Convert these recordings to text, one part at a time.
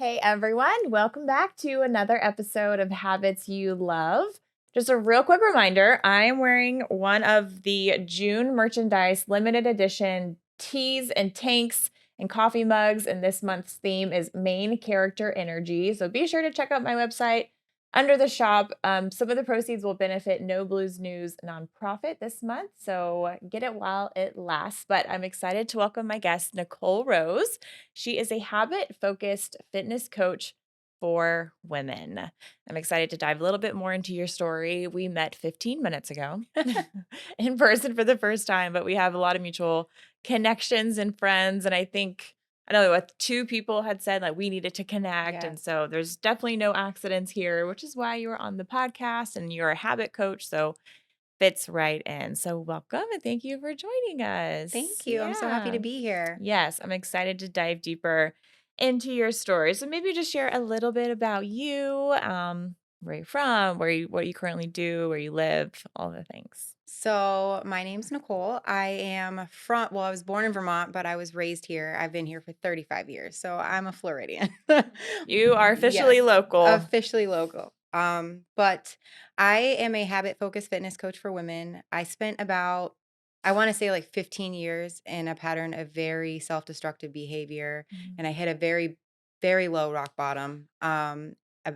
Hey everyone, welcome back to another episode of Habits You Love. Just a real quick reminder, I am wearing one of the June merchandise limited edition teas and tanks and coffee mugs, and this month's theme is main character energy. So be sure to check out my website under the shop. Some of the proceeds will benefit No Blues News nonprofit this month, so get it while it lasts. But I'm excited to welcome my guest, Nicole Rose. She is a habit-focused fitness coach for women. I'm excited to dive a little bit more into your story. We met 15 minutes ago in person for the first time, but we have a lot of mutual connections and friends. And I know what two people had said, like we needed to connect. Yeah. And so there's definitely no accidents here, which is why you were on the podcast and you're a habit coach. So fits right in. So welcome and thank you for joining us. Thank you. I'm so happy Yeah. to be here. Yes, I'm excited to dive deeper into your story. So maybe just share a little bit about you, where you're from, what you currently do, where you live, all the things. So, my name's Nicole. I was born in Vermont, but I was raised here. I've been here for 35 years. So, I'm a Floridian. You are officially Yes, local. officially local. But I am a habit focused fitness coach for women. I want to say like 15 years in a pattern of very self destructive behavior. Mm. And I hit a very, very low rock bottom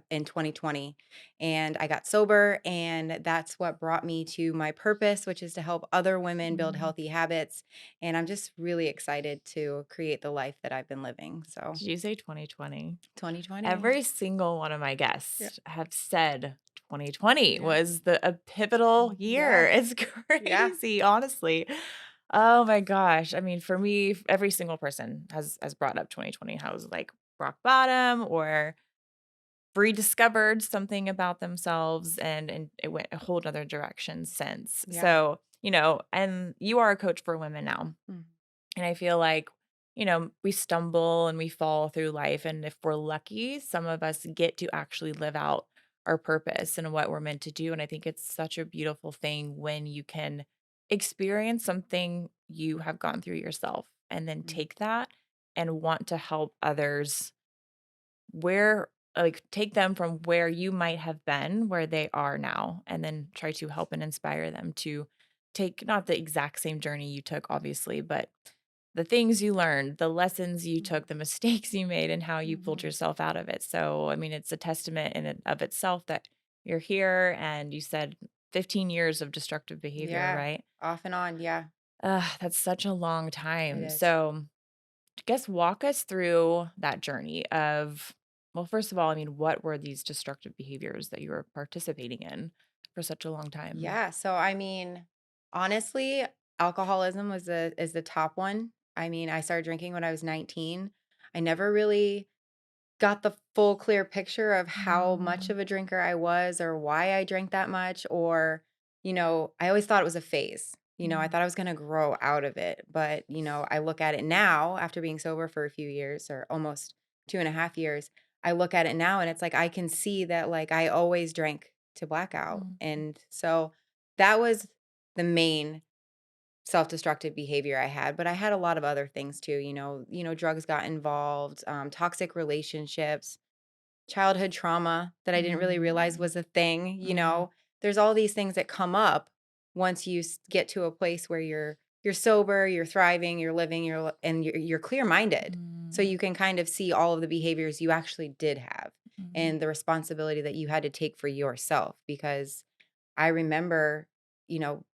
in 2020. And I got sober. And that's what brought me to my purpose, which is to help other women build Mm. healthy habits. And I'm just really excited to create the life that I've been living. So, Did you say 2020? 2020. Every single one of my Yeah. guests have said 2020 Yeah. was a pivotal year. Yeah. It's Yeah. crazy, honestly. Oh my gosh. I mean, for me, every single person has brought up 2020, how it was like rock bottom or rediscovered something about themselves and it went a whole other direction since. Yeah. So, and you are a coach for women now. Mm. And I feel like, we stumble and we fall through life. And if we're lucky, some of us get to actually live out our purpose and what we're meant to do. And I think it's such a beautiful thing when you can experience something you have gone through yourself and then Mm. take that and want to help others where like take them from where you might have been where they are now and then try to help and inspire them to take not the exact same journey you took obviously but the things you learned, the lessons you Mhm. took, the mistakes you made and how you pulled Mhm. yourself out of it. So I mean it's a testament in and of itself that you're here and you said 15 years of destructive behavior, Yeah. right? Off and on. Yeah. That's such a long It time. is. So guess walk us through that journey of well, first of all, I mean, what were these destructive behaviors that you were participating in for such a long time? Yeah. So I mean, honestly, alcoholism is the top one. I mean, I started drinking when I was 19. I never really got the full clear picture of how much Mm, of a drinker I was or why I drank that much or I always thought it was a phase. I mm, thought I was going to grow out of it, but I look at it now after being sober for a few years or almost 2.5 years. I look at it now and it's like I can see that like I always drank to blackout. mm, And so that was the main self-destructive behavior I had, but I had a lot of other things too, drugs got involved, toxic relationships, childhood trauma that I didn't really realize mm, was a thing, mm, There's all these things that come up once you get to a place where you're sober, you're thriving, you're living, and you're clear-minded. So mm, you can kind of see all of the behaviors you actually did have mm, and the responsibility that you had to take for yourself because I remember,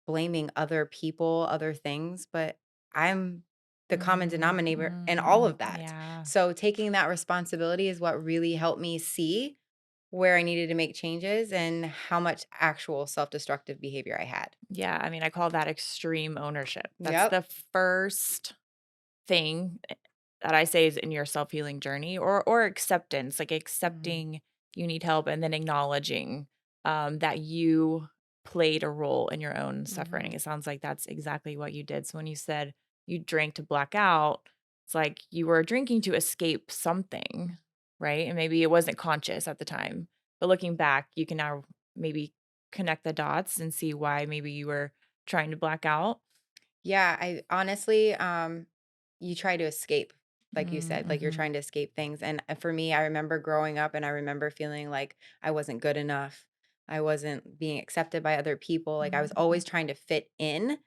blaming other people, other things, but I'm the common denominator in all mm, of that. yeah. So taking that responsibility is what really helped me see where I needed to make changes and how much actual self-destructive behavior I had. Yeah. I mean, I call that extreme ownership. That's Yep. the first thing that I say is in your self-healing journey or acceptance, like Mhm. accepting you need help and then acknowledging that you played a role in your own suffering. Mhm. It sounds like that's exactly what you did. So when you said you drank to black out, it's like you were drinking to escape something, right? And maybe it wasn't conscious at the time. But looking back, you can now maybe connect the dots and see why maybe you were trying to black out. Yeah, I honestly, you try to escape. like you said, like you're Mm-hmm. trying to escape things. And for me, I remember growing up and I remember feeling like I wasn't good enough. I wasn't being accepted by other people. Like I was Mm-hmm. always trying to fit in.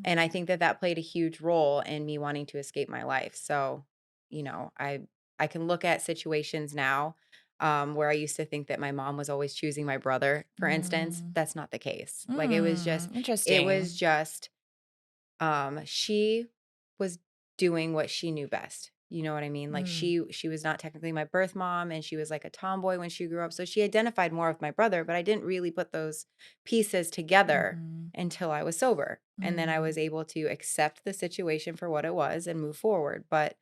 And I think that that played a huge role in me wanting to escape my life. So, you know, I can look at situations now where I used to think that my mom was always choosing my brother, for instance. Mm-hmm. That's not the case. Like it was Interesting. just she was doing what she knew best. You know what I mean? Like Mm. she was not technically my birth mom and she was like a tomboy when she grew up. So she identified more with my brother, but I didn't really put those pieces together Mhm. until I was sober. And then I Mm. was able to accept the situation for what it was and move forward. But,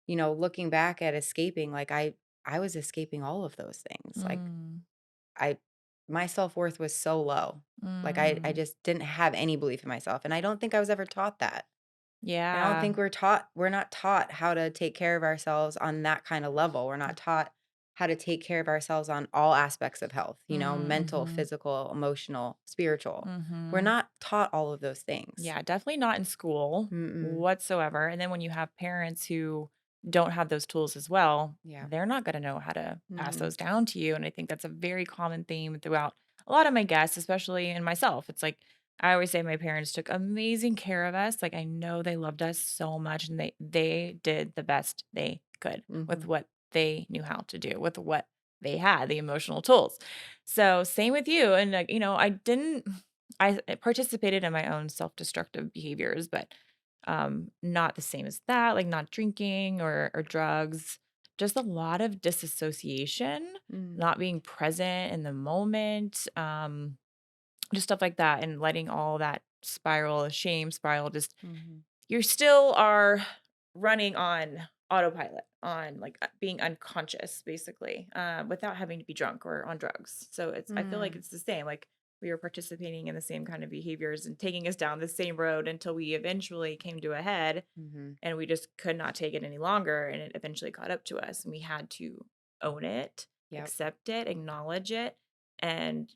you know, looking back at escaping, like I was escaping all of those things. Like Mm. I my self-worth was so low. Like I Mm. just didn't have any belief in myself. And I don't think I was ever taught that. I don't Yeah. think we're not taught how to take care of ourselves on that kind of level. We're not taught how to take care of ourselves on all aspects of health, you know, mental, Mhm. physical, emotional, spiritual. We're Mhm. not taught all of those things. Yeah, definitely not in school Mm-mm. whatsoever, and then when you have parents who don't have those tools as well, Yeah. they're not gonna know how to pass Mm-mm. those down to you, and I think that's a very common theme throughout a lot of my guests, especially in myself. It's like, I always say my parents took amazing care of us, like, I know they loved us so much, and they did the best they could with Mm-hmm. what they knew how to do, with what they had, the emotional tools. So, same with you, and, like, I participated in my own self-destructive behaviors, but, not the same as that, like not drinking or drugs, just a lot of disassociation, Mm-hmm. not being present in the moment, just stuff like that, and letting all that spiral, shame spiral, just Mm-hmm. you still are running on autopilot, on, like, being unconscious, basically, without having to be drunk or on drugs. So I feel like it's the same, like, we were participating in the same kind of behaviors and taking us down the same road until we eventually came to a head, Mm-hmm. and we just could not take it any longer, and it eventually caught up to us, and we had to own it, Yep. accept it, acknowledge it, and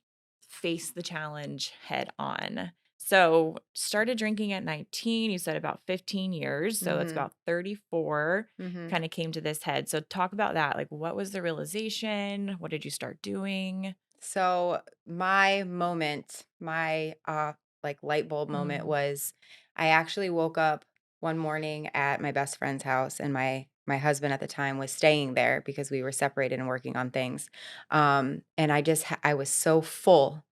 face the challenge head on. So, started drinking at 19, you said about 15 years, so that's Mm-hmm. about 34, Mm-hmm. kinda came to this head. So talk about that, like, what was the realization? What did you start doing? So my moment, my like light bulb moment Mm, was I actually woke up one morning at my best friend's house and my husband at the time was staying there because we were separated and working on things. And I was so full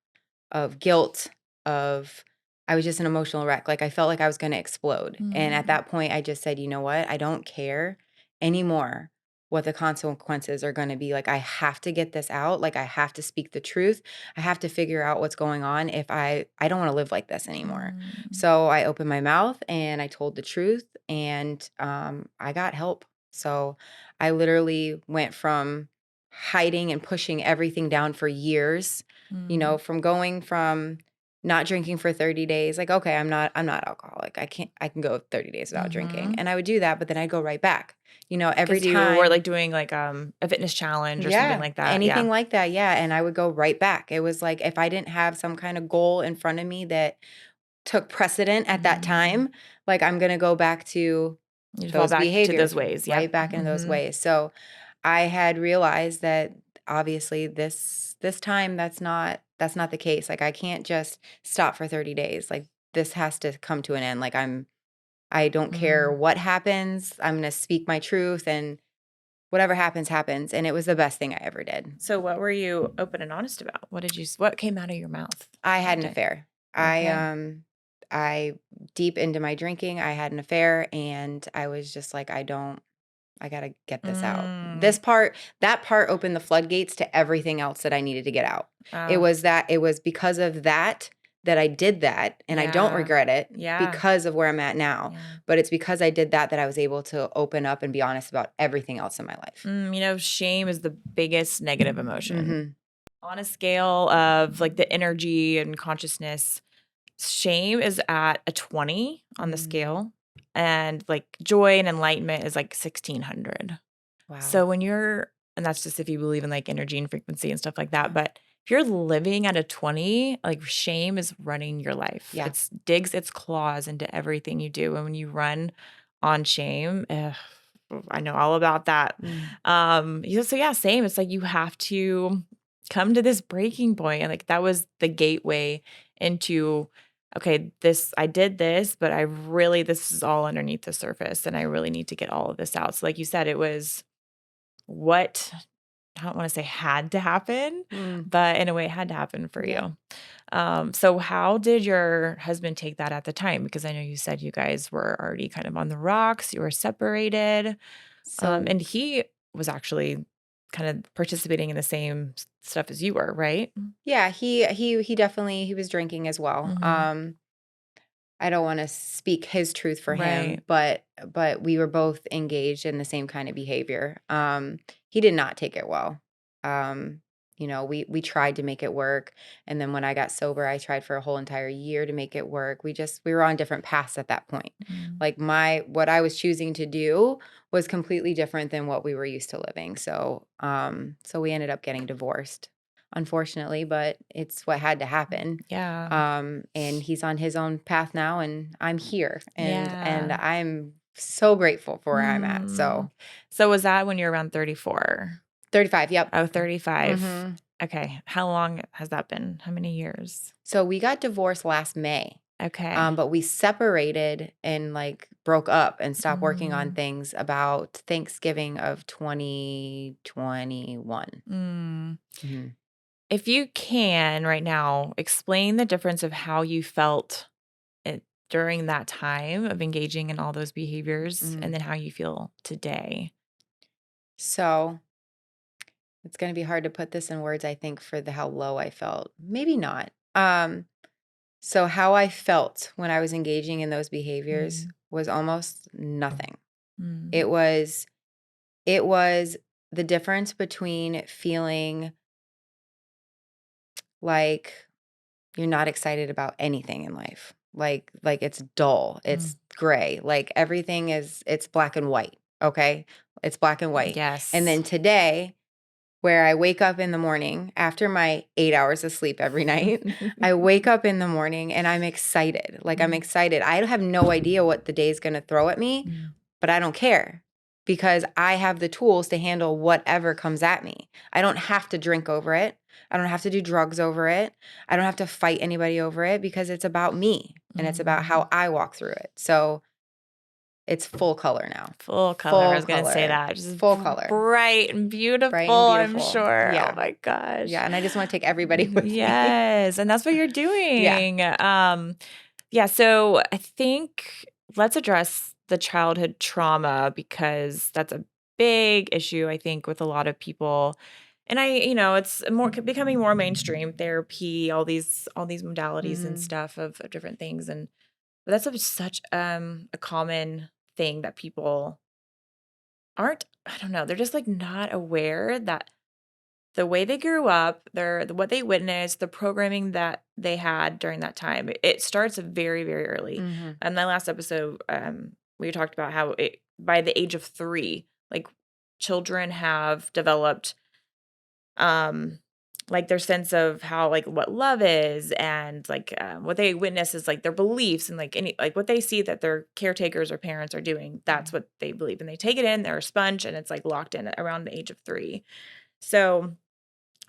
of guilt, of I was just an emotional wreck. Like I felt like I was going to explode. And at mm, that point I just said, "You know what? I don't care anymore what the consequences are going to be. Like I have to get this out. Like I have to speak the truth. I have to figure out what's going on if I don't want to live like this anymore." mm, So I opened my mouth and I told the truth and I got help. So I literally went from hiding and pushing everything down for years, you know, mm, from going from not drinking for 30 days, like, okay, I'm not alcoholic. I can go 30 days without drinking. mhm. And I would do that, but then I'd go right back. You know, every 'Cause you were, time like, doing, like, a fitness challenge or something yeah, like that, anything yeah. like that, yeah, and I would go right back. It was like if I didn't have some kind of goal in front of me that took precedent at that Mm. time, like, I'm gonna go back to You fall those back to those behaviors, ways, right yep. back into those Mhm. ways. So I had realized that obviously this time that's not the case. Like I can't just stop for 30 days. Like this has to come to an end. Like I don't care Mm. what happens. I'm going to speak my truth and whatever happens happens and it was the best thing I ever did. So what were you open and honest about? What came out of your mouth I had that an day? affair. Okay. I deep into my drinking, I had an affair and I was just like I gotta get this out. Mm. That part opened the floodgates to everything else that I needed to get out. Oh, It was because of that that I did that, and I don't yeah. regret it Yeah. because of where I'm at now. Yeah. But it's because I did that that I was able to open up and be honest about everything else in my life. Shame is the biggest negative emotion. Mhm. On a scale of, like, the energy and consciousness, shame is at a 20 on the Mm. scale, and, like, joy and enlightenment is, like, 1,600. Wow. So when you're and that's just if you believe in, like, energy and frequency and stuff like that, Yeah. but if you're living at a 20, like, shame is running your life. Yeah. It's digs its claws into everything you do, and when you run on shame, ugh, I know all about that. Mm. So yeah, same. It's like you have to come to this breaking point, and like that was the gateway into, okay, I did this, but this is all underneath the surface, and I really need to get all of this out. So like you said, it was what I don't want to say had to happen, Mm. but in a way it had to happen for Yeah. you. So how did your husband take that at the time? Because I know you said you guys were already kind of on the rocks, you were separated. So And he was actually kind of participating in the same stuff as you were, right? yeah, he definitely he was drinking as well. Mhm. I don't want to speak his truth for Right. him, but we were both engaged in the same kind of behavior. He did not take it well. Um, we tried to make it work, and then when I got sober, I tried for a whole entire year to make it work. We were on different paths at that point. Mhm. Like what I was choosing to do was completely different than what we were used to living. So we ended up getting divorced, unfortunately, but it's what had to happen. Yeah. And he's on his own path now, and I'm here, and Yeah. I'm so grateful for where I'm at. Mm. So So was that when you were around 34? 35, yep. Oh, 35. Hmm. Okay. How long has that been? How many years? So we got divorced last May, Okay. but we separated and like broke up and stopped working on Mm. things about Thanksgiving of 2021. Mm. Hmm. If you can right now, explain the difference of how you felt it during that time of engaging in all those behaviors Hmm. and then how you feel today. So it's going to be hard to put this in words, I think, for the how low I felt. Maybe not. So how I felt when I was engaging in those behaviors Mm, was almost nothing. mm, It was it was the difference between feeling like you're not excited about anything in life. Like it's dull, mm. it's gray, like everything it's black and white, okay? It's black and white. And Yes. then today, where I wake up in the morning after my 8 hours of sleep every night. I wake up in the morning and I'm excited. Like I'm Mm, excited. I have no idea what the day is going to throw at me, mm, but I don't care because I have the tools to handle whatever comes at me. I don't have to drink over it. I don't have to do drugs over it. I don't have to fight anybody over it because it's about me and it's about mm. how I walk through it. So it's full color now. Full color. I Full was gonna say color. that. Just Full color. bright and beautiful, Bright and I'm beautiful. sure. Oh Yeah. my gosh. Yeah, and I just wanna take everybody with me. Yes, and that's what you're Yeah. doing. Yeah, so I think let's address the childhood trauma because that's a big issue, I think, with a lot of people. And it's more becoming more mainstream therapy, all these modalities and Mhm. stuff of different things. And but that's such a common thing that people aren't, I don't know, they're just like not aware that the way they grew up, what they witnessed, the programming that they had during that time, it starts very, very early. Mhm. In my last episode, we talked about how by the age of 3, like children have developed, um, like their sense of how like what love is and like what they witness is like their beliefs and like any like what they see that their caretakers or parents are doing. That's Mhm. what they believe, and they take it in. They're a sponge, and it's like locked in around the age of 3. So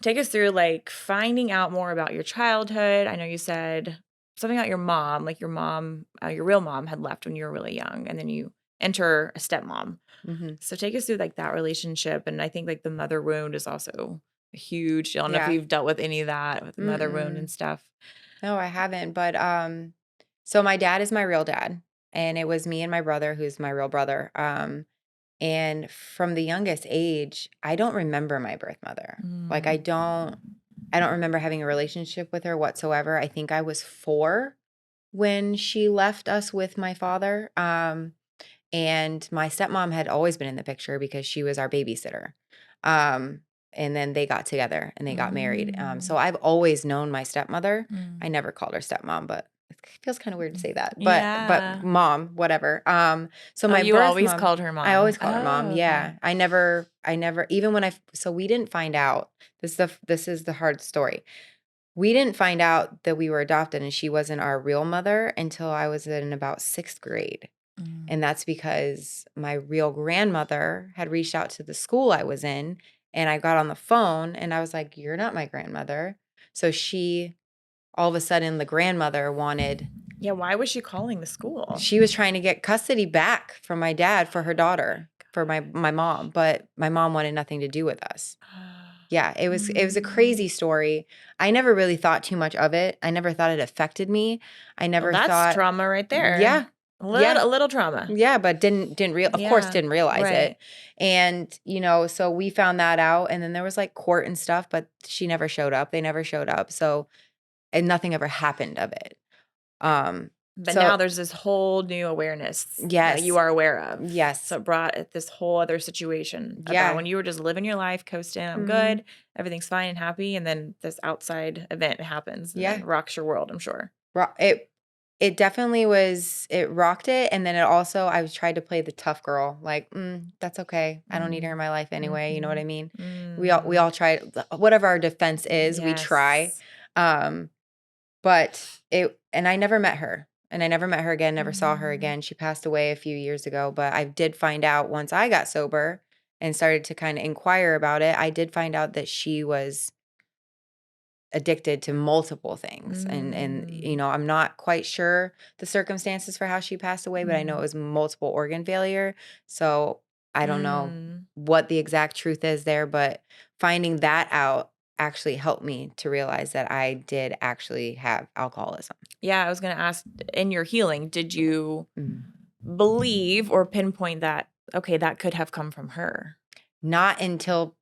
take us through, like, finding out more about your childhood. I know you said something about your mom, like your real mom had left when you were really young, and then you enter a stepmom. Mhm. So take us through, like, that relationship, and I think, like, the mother wound is also a huge I don't know if Yeah. you've dealt with any of that with the mother wound and Mm-mm. stuff. No, I haven't, but, so my dad is my real dad, and it was me and my brother who's my real brother, and from the youngest age, I don't remember my birth mother. Like, Mm. I don't remember having a relationship with her whatsoever. I think I was 4 when she left us with my father, and my stepmom had always been in the picture because she was our babysitter. Um, and then they got together and they got married. So Mm. I've always known my stepmother. I Mm. never called her stepmom, but it feels kind of weird to say that. But Yeah. mom, whatever. So Oh, my you birth always mom, called her I mom. always called her mom. Oh, okay. Yeah. I never even when so we didn't find out. This is the hard story. We didn't find out that we were adopted and she wasn't our real mother until I was in about 6th grade. And that's because my real grandmother had reached out to the school I was in, and I got on the phone and I was like, "You're not my grandmother." So all of a sudden, the grandmother Yeah, why was she calling the school? she was trying to get custody back from my dad for her daughter, for my mom, but my mom wanted nothing to do with us. Yeah, it was a crazy story. I never really thought too much of it. I never thought it affected me. I Well, never that's thought, trauma right there. yeah, yeah, A little trauma. yeah, but of course Yeah, didn't realize right. it. And, so we found that out, and then there was like court and stuff, but she never showed up. They never showed up. So, and nothing ever happened of it. But So now there's this whole new awareness that you yes, are aware of. yes, So it brought this whole other situation about yeah. when you were just living your life, coasting, I'm Mhm. good, everything's fine and happy, and then this outside event happens and Yeah. then rocks your world, I'm sure. It definitely it rocked it, and then it also I tried to play the tough girl, like, that's okay. I don't need her in Mm. my life anyway, you know what I Mhm. mean? We Mm. all try whatever our defense is, we try. Yes. Um, but I never met her. And I never met her again, never saw her Mm. again. She passed away a few years ago, but I did find out once I got sober and started to kind of inquire about it, I did find out that she was addicted to multiple things. And Mm. I'm not quite sure the circumstances for how she passed away, but I know it Mm. was multiple organ failure. So I don't know Mm. what the exact truth is there, but finding that out actually helped me to realize that I did actually have alcoholism. Yeah, I was gonna ask, in your healing, did you Mm. believe or pinpoint that, okay, that could have come from her? Not until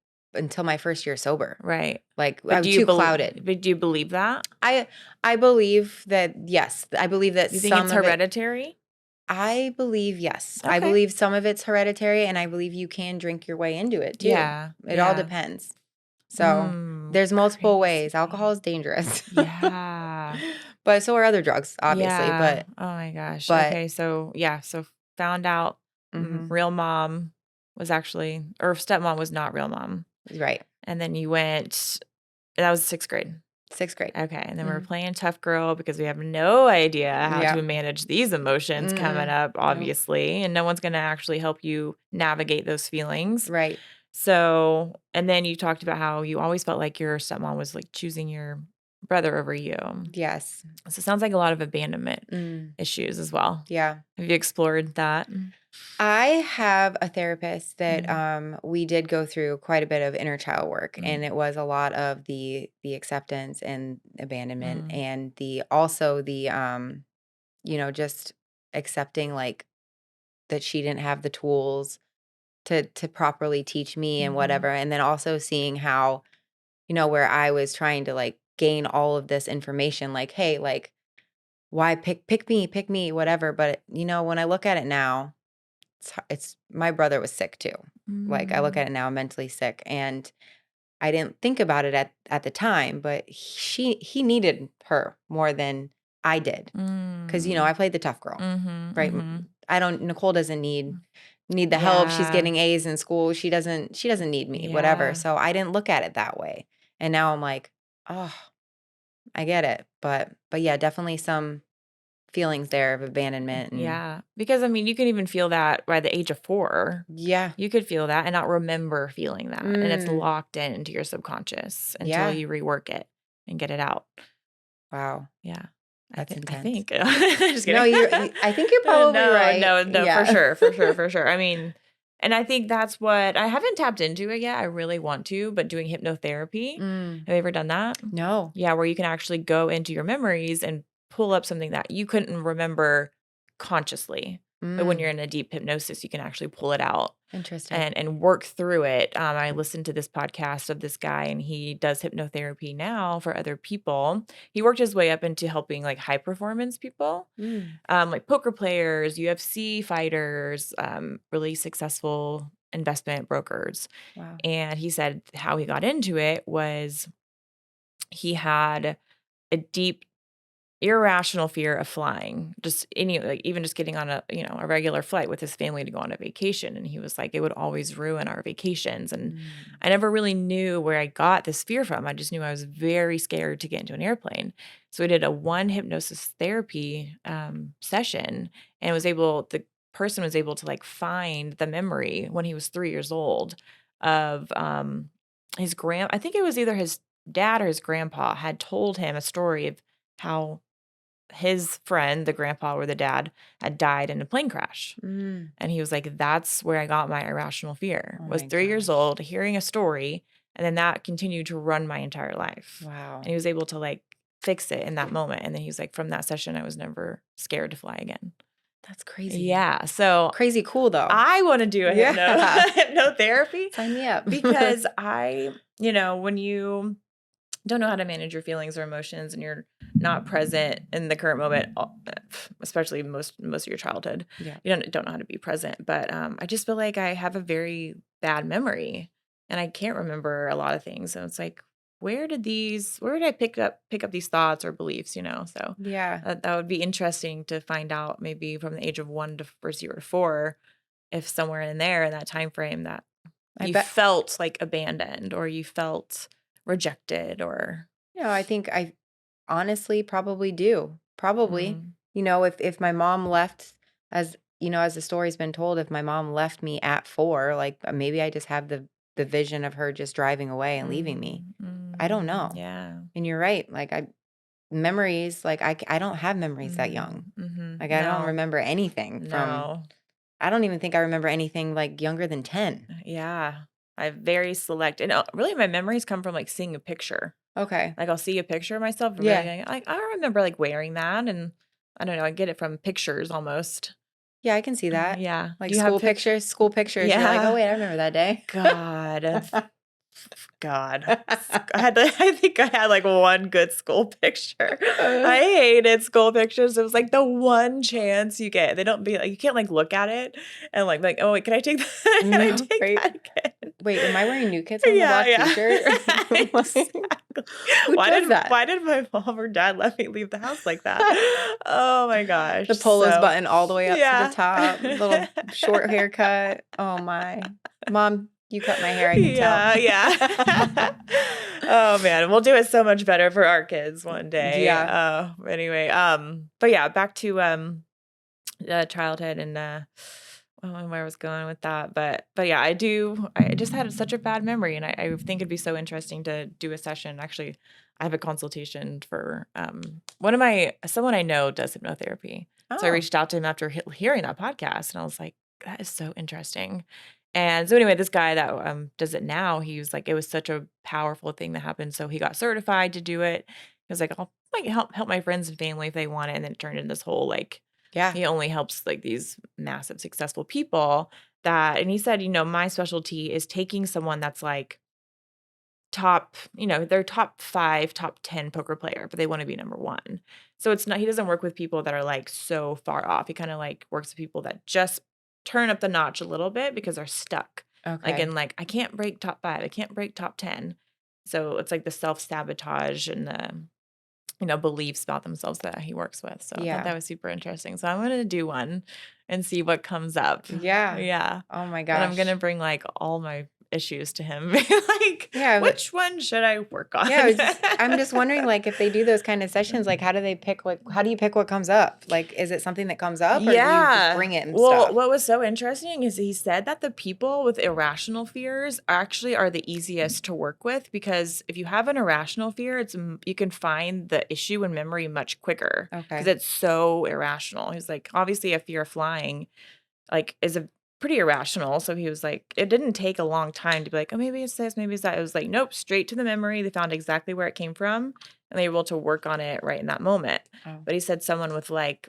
my first year sober. Right. Like, But I'm too clouded. do you believe that? I believe that, yes, I believe that You think some it's of it, hereditary? I believe, yes. I Okay. believe some of it's hereditary, and I believe you can drink your way into it too. Yeah, It all yeah. depends. So there's multiple ways. Alcohol Crazy. is dangerous. Yeah. But so are other drugs, obviously. Yeah. But Oh my gosh. but Okay, so yeah, so found out mhm, real mom was actually, or stepmom was not real mom. right. And then you went, that was 6th grade. 6th grade. Okay, and then we're Mhm. playing tough girl because we have no idea how Yeah. to manage these emotions coming Mm-mm. up, Nope. obviously, and no one's gonna actually help you navigate those feelings. Right. So, and then you talked about how you always felt like your stepmom was like choosing your brother over you. Yes. So it sounds like a lot of abandonment Mm. issues as well. Yeah. Have you explored that? I have a therapist that Mm. we did go through quite a bit of inner child work, Mm. and it was a lot of the acceptance and abandonment, Mm. and the also the just accepting, like, that she didn't have the tools to properly teach me and Mhm. whatever, and then also seeing how, where I was trying to, like, gain all of this information, like, hey, like, why pick me, whatever, but when I look at it now, it's my brother was sick too. Like, I look Mm. at it now, mentally sick, and I didn't think about it at the time, but he needed her more than I did, because Mm. I played the tough girl, Mhm. right? Mhm. I don't. Nicole doesn't need the help. She's Yeah. getting A's in school. She doesn't need me, whatever. Yeah. So I didn't look at it that way, and now I'm like, oh, I get it, but yeah, definitely some feelings there of abandonment and Yeah. Because I mean, you can even feel that by the age of 4. yeah, You could feel that and not remember feeling that. And it's mm, locked into your subconscious until yeah, you rework it and get it out. wow, Yeah. that's I intense. think. Just No, kidding. I think you're probably No, right. no, no, for Yeah. sure, for sure, for sure. I mean, and I think that's what I haven't tapped into it yet. I really want to, but doing hypnotherapy, Mm, have you ever done that? no. Yeah, where you can actually go into your memories and pull up something that you couldn't remember consciously. But when you're Mm, in a deep hypnosis, you can actually pull it out interesting. and work through it. I listened to this podcast of this guy, and he does hypnotherapy now for other people. He worked his way up into helping like high performance people, Mm, like poker players, UFC fighters, really successful investment brokers. wow. And he said how he got into it was he had a deep irrational fear of flying, just any, like, even just getting on a regular flight with his family to go on a vacation, and he was like, it would always ruin our vacations, and Mm, I never really knew where I got this fear from. I just knew I was very scared to get into an airplane. So we did a one hypnosis therapy session, and was able, the person was able to like find the memory when he was 3 years old of his I think it was either his dad or his grandpa had told him a story of how his friend, the grandpa or the dad, had died in a plane crash. Mm. And he was like, that's where I got my irrational fear. Oh Was my 3 years gosh. old, hearing a story, and then that continued to run my entire life. Wow. And he was able to like fix it in that moment. And then he was like, from that session, I was never scared to fly again. That's crazy. Yeah. So Crazy cool though. I want to do a Yeah. hypnotherapy Sign me up. because when you don't know how to manage your feelings or emotions and you're not present in the current moment, especially most of your childhood, Yeah. you don't know how to be present. But I just feel like I have a very bad memory and I can't remember a lot of things. So it's like, where did I pick up these thoughts or beliefs, So Yeah. that would be interesting to find out maybe from the age of 1 to or 0 to 4, if somewhere in there in that time frame that I you bet. felt like abandoned or you felt rejected or I think I honestly probably do. Probably. mm, If my mom left, as the story's been told, if my mom left me at 4, like maybe I just have the vision of her just driving away and leaving me. I don't know. yeah. And you're right. Like memories, like I don't have memories that young. Like I don't No, remember anything from. no. I don't even think I remember anything like younger than 10. Yeah. I very select and really my memories come from like seeing a picture. Okay. Like I'll see a picture of myself and really Yeah. like I remember like wearing that and I don't know, I get it from pictures almost. Yeah, I can see that. Yeah. Like Do you have school pictures. You're like, oh Yeah. wait, I remember that day. God. God. I think I had like one good school picture. I hated school pictures. It was like the one chance you get. They don't be like you can't like look at it and like, oh wait, can I take that? Can I No, take right? that again? Wait, am I wearing New Kids on the Yeah, Block yeah. t-shirt? Exactly. Who does that? Why did my mom or dad let me leave the house like that? Oh my gosh. The polo's So button all the way up to the yeah. top, little short haircut. Oh my. Mom, you cut my hair, I can tell. Yeah, yeah. Oh man, we'll do it so much better for our kids one day. Yeah. Anyway, but yeah, back to childhood and where I was going with that. But yeah, I just had such a bad memory and I think it'd be so interesting to do a session. Actually, I have a consultation for someone I know does hypnotherapy. So I Oh, reached out to him after hearing that podcast and I was like, that is so interesting. And so anyway, this guy that does it now, he was like, it was such a powerful thing that happened. So he got certified to do it. He was like, I'll like help my friends and family if they want it. And then it turned into this whole like yeah. he only helps like these massive successful people and he said, my specialty is taking someone that's like top, they're top 5, top 10 poker player, but they want to be number 1. So it's not, he doesn't work with people that are like so far off. He kind of like works with people that just turn up the notch a little bit because they're stuck. Like Okay. in like, I can't break top 5. I can't break top 10. So it's like the self-sabotage and the beliefs about themselves that he works with. So I thought Yeah. that was super interesting. So I'm going to do one and see what comes up. Yeah. Yeah. Oh my And I'm going to gosh. bring like all my issues to him. Like, Yeah, which one should I work on? Yeah, I'm just wondering, like, if they do those kind of sessions, like, how do you pick what comes up? Like, is it something that comes up or do you just bring it and Well, stuff? what was so interesting is he said that the people with irrational fears actually are the easiest to work with because if you have an irrational fear, you can find the issue in memory much quicker because Okay. it's so irrational. He's like, obviously a fear of flying like is a pretty irrational. So he was like, it didn't take a long time to be like, oh, maybe it's this, maybe it's that. It was like, nope, straight to the memory. They found exactly where it came from and they were able to work on it right in that moment. Oh. But he said someone with like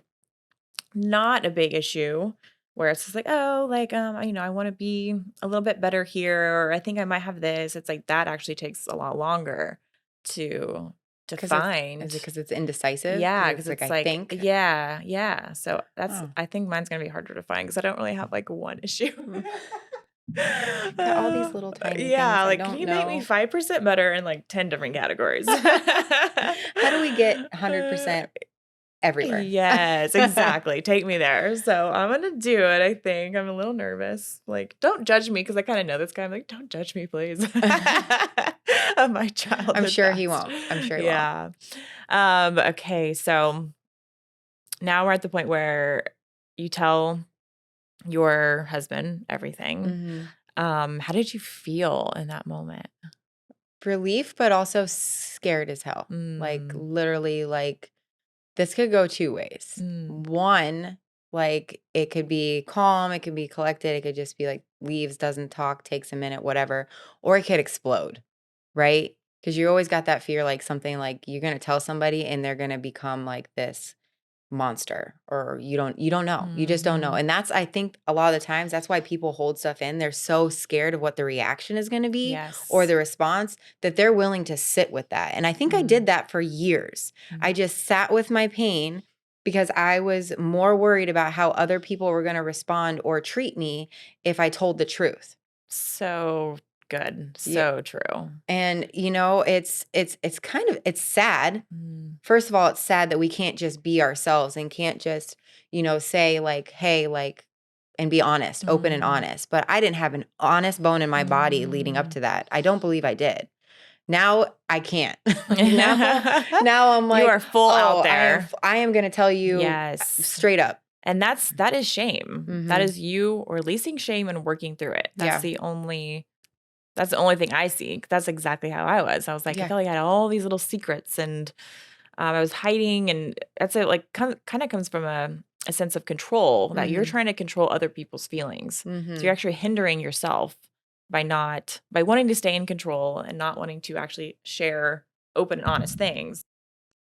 not a big issue where it's just like, oh, like, I want to be a little bit better here, or I think I might have this. It's like that actually takes a lot longer to Is it find. because it's indecisive? Yeah, Because because it's like, it's I like, think. yeah. So Oh. I think mine's gonna be harder to find because I don't really have like one issue. I've got all these little tiny things Yeah, I like can don't you make me know. 5% better in like 10 different categories? How do we get 100% everywhere? Yes, exactly. Take me there. So I'm gonna do it. I think I'm a little nervous. Like, don't judge me because I kind of know this guy. I'm like, don't judge me, please. Of my childhood I'm sure he past. won't. I'm sure he won't. Yeah. Okay. So now we're at the point where you tell your husband, everything. Mhm. How did you feel in that moment? Relief, but also scared as hell. Like, Mm, literally, like, this could go 2 ways. mm, One, like, it could be calm, it could be collected, it could just be, like, leaves, doesn't talk, takes a minute, whatever, or it could explode, right? Because you always got that fear, like, something like, you're gonna tell somebody and they're gonna become like this monster, or you don't know. You just don't know. mhm. And that's, I think, a lot of the times that's why people hold stuff in. They're so scared of what the reaction is going to be or Yes. the response that they're willing to sit with that. And I think I did Mm, that for years. mm. I just sat with my pain because I was more worried about how other people were going to respond or treat me if I told the truth. So good. Yeah. So true. And it's kind of, it's sad. Mm, First of all, it's sad that we can't just be ourselves and can't just, say like, hey, like, and be honest, open and mm, honest. But I didn't have an honest bone in my body leading up mm. to that. I don't believe I did. Now I can't. Like, now I'm You like, are full oh, out there. I am going to tell you Yes. straight up. And that is shame. That Mhm. is you releasing shame and working through it. Yeah. That's the only thing I see. That's exactly how I was. I was like, I Yeah. felt like I had all these little secrets and I was hiding. And that's it, like, kind of comes from a sense of control that you're Mhm. trying to control other people's feelings. So you're Mhm. actually hindering yourself by wanting to stay in control and not wanting to actually share open and honest things.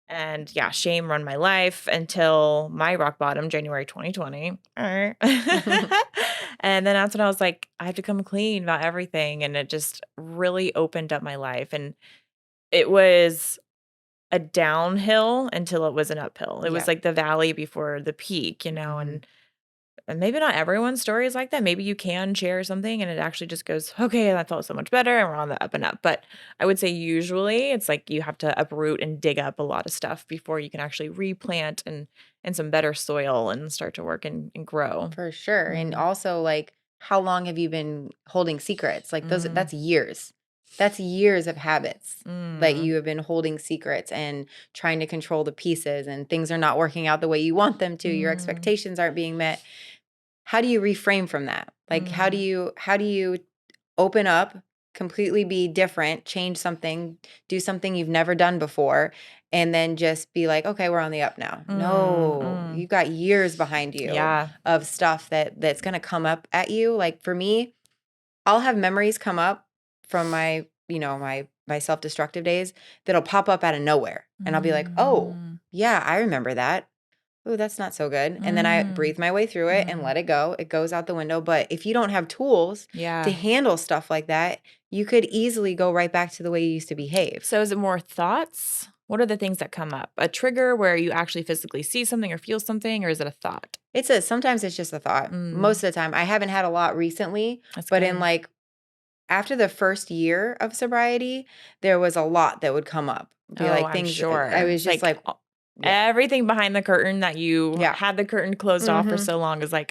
And yeah, shame run my life until my rock bottom, January 2020. And then that's when I was like, I have to come clean about everything. And it just really opened up my life. And it was a downhill until it was an uphill. It was Yeah. like the valley before the peak, Mhm. and maybe not everyone's story is like that. Maybe you can share something and it actually just goes, okay, that felt so much better. And we're on the up and up. But I would say usually it's like you have to uproot and dig up a lot of stuff before you can actually replant and some better soil and start to work and grow. For sure. And Mm, also, like, how long have you been holding secrets? Like, mm, that's years. That's years of habits that mm, you have been holding secrets and trying to control the pieces, and things are not working out the way you want them to. Your mm, expectations aren't being met. How do you reframe from that? Like, mm, how do you open up, completely be different, change something, do something you've never done before, and then just be like, okay, we're on the up now? mm, No, mm. you got years behind you Yeah. of stuff that's going to come up at you. Like, for me, I'll have memories come up from my self-destructive days that'll pop up out of nowhere, and I'll be like, oh, Mm, yeah, I remember that. Oh, that's not so good. And then I mm, breathe my way through it and mm. let it go. It goes out the window. But if you don't have tools to Yeah. handle stuff like that, you could easily go right back to the way you used to behave. So is it more thoughts? What are the things that come up? A trigger where you actually physically see something or feel something, or is it a thought? Sometimes it's just a thought. Mm, Most of the time, I haven't had a lot recently, that's but in good. like after the first year of sobriety, there was a lot that would come up. Be Oh, like I'm things I sure. was It's just like like, yeah, everything behind the curtain that you yeah. had the curtain closed off for Mm-hmm. so long is like,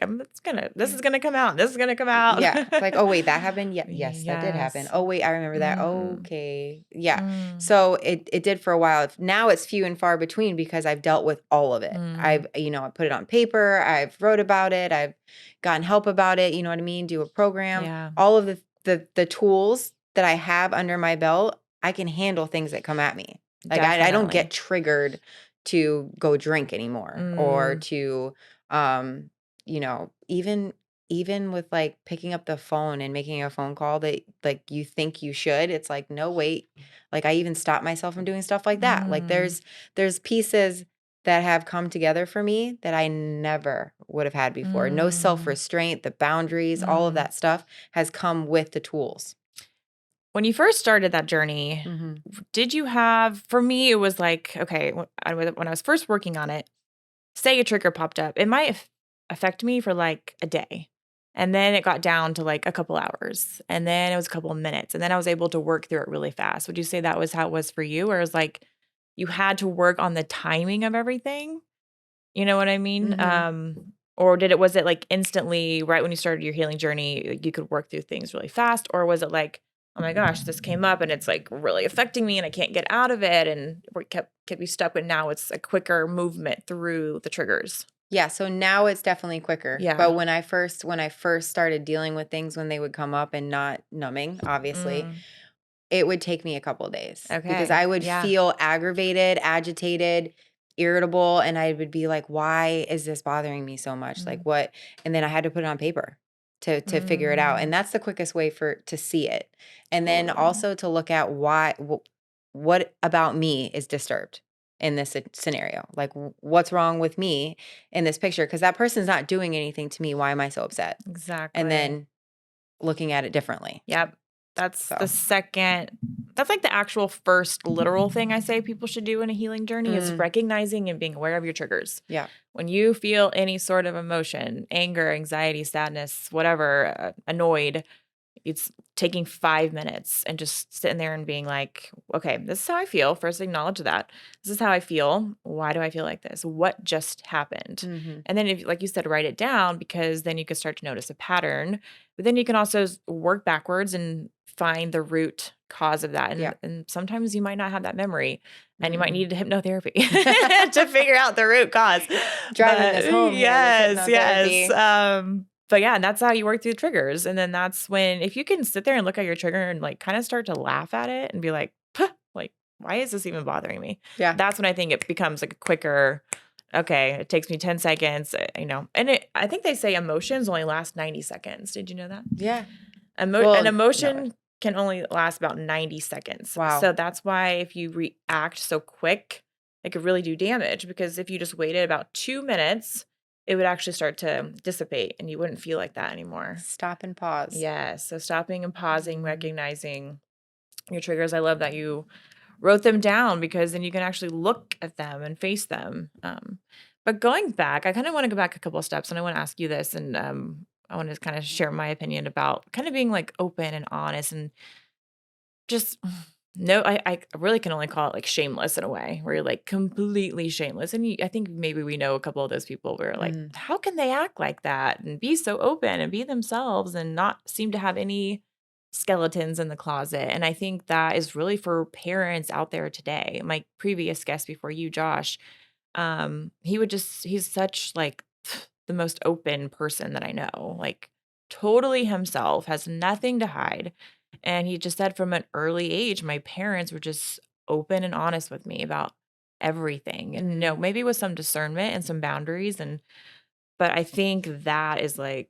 this is gonna come out. This is gonna come out. Yeah, it's like, "Oh, wait, that happened? Yeah, yes, that did happen. Yes. Oh, wait, I remember that. Mm, Okay." Yeah. mm, So it did for a while. Now it's few and far between because I've dealt with all of it. mm. I put it on paper, I've wrote about it, I've gotten help about it, you know what I mean? Do a program. Yeah, All of the tools that I have under my belt, I can handle things that come at me. Like, I don't get definitely. triggered to go drink anymore, or Mm, to even with like picking up the phone and making a phone call that like you think you should, it's like, no, wait. Like, I even stop myself from doing stuff like that. Like, mm, there's pieces that have come together for me that I never would have had before. No mm, self-restraint, the boundaries, all of mm. that stuff has come with the tools. When you first started that journey, Mhm. did you have, for me, it was like, okay, when I was first working on it, say a trigger popped up, it might affect me for like a day. And then it got down to like a couple hours. And then it was a couple of minutes. And then I was able to work through it really fast. Would you say that was how it was for you? Or it was like you had to work on the timing of everything? You know what I mean? Mhm. Or was it like instantly right when you started your healing journey, like, you could work through things really fast? Or was it like, oh my gosh, this came up and it's like really affecting me and I can't get out of it and we kept me stuck, but now it's a quicker movement through the triggers? Yeah, so now it's definitely quicker. Yeah. But when I first started dealing with things when they would come up and not numbing, obviously, Mm, it would take me a couple days because okay. I would Yeah. feel aggravated, agitated, irritable, and I would be like, "Why is this bothering me so much? Like Mm, what?" And then I had to put it on paper to figure it out, and mm, that's the quickest way for to see it. And then totally. also to look at what about me is disturbed in this scenario? Like what's wrong with me in this picture? Because that person's not doing anything to me. Why am I so upset? And Exactly. then looking at it differently. Yep. That's the So, second that's like the actual first literal thing I say people should do in a healing journey is mm, recognizing and being aware of your triggers. yeah. When you feel any sort of emotion, anger, anxiety, sadness, whatever, annoyed, it's taking 5 minutes and just sitting there and being like, "Okay, this is how I feel." First, acknowledge that. "This is how I feel. Why do I feel like this? What just happened?" Mhm. And then if like you said, write it down because then you can start to notice a pattern, but then you can also work backwards and find the root cause of that, Yeah. and sometimes you might not have that memory, and you might Mm-mm. need hypnotherapy to figure out the root cause. Driving But us home here with yes, yes, hypnotherapy. but yeah, and that's how you work through triggers. And then that's when, if you can sit there and look at your trigger and like kind of start to laugh at it and be like, "Puh, like, why is this even bothering me?" Yeah. That's when I think it becomes like a quicker, okay, it takes me 10 seconds, and I think they say emotions only last 90 seconds. Did you know that? Yeah. An Well, no. emotion can only last about 90 seconds. Wow. So that's why if you react so quick, it could really do damage because if you just waited about 2 minutes, it would actually start to dissipate and you wouldn't feel like that anymore. Stop and pause. Yes. So stopping and pausing, Mhm. recognizing your triggers. I love that you wrote them down because then you can actually look at them and face them. But going back, I kind of want to go back a couple of steps and I want to ask you this. And I want to kind of share my opinion about kind of being like open and honest and just no, I really can only call it like shameless in a way where you're like completely shameless. And I think maybe we know a couple of those people where like, Mhm. how can they act like that and be so open and be themselves and not seem to have any skeletons in the closet? And I think that is really for parents out there today. My previous guest before you, Josh, he's such like the most open person that I know, like totally himself, has nothing to hide. And he just said from an early age, my parents were just open and honest with me about everything. And no, Mm. maybe with some discernment and some boundaries. But I think that is like